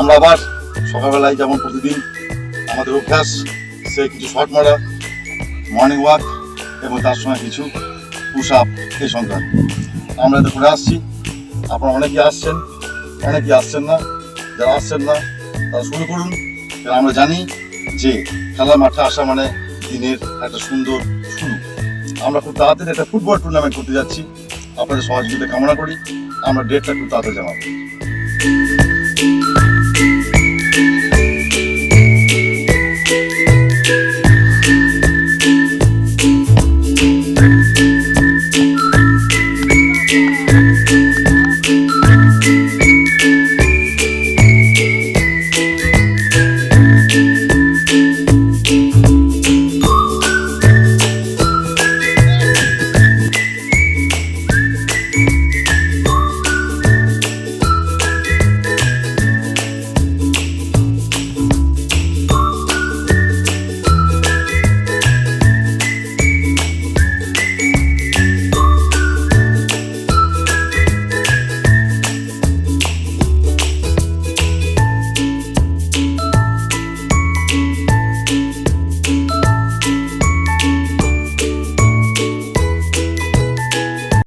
আমরা আবার সকালবেলায় যেমন প্রতিদিন আমাদের অভ্যাস সে কিছু শর্ট মারা, মর্নিং ওয়াক এবং তার সঙ্গে কিছু পুশ আপ এই সংক্রান্ত আমরা এটা করে আসছি। আপনারা অনেকেই আসছেন, অনেকেই আসছেন না। যারা আসছেন না তারা শুরু করুন, কারণ আমরা জানি যে খেলার মাঠে আসা মানে দিনের একটা সুন্দর শুরু। আমরা খুব তাড়াতাড়ি একটা ফুটবল টুর্নামেন্ট করতে যাচ্ছি, আপনাদের সহযোগিতা কামনা করি। আমরা ডেটটা খুব তাড়াতাড়ি জানাবো।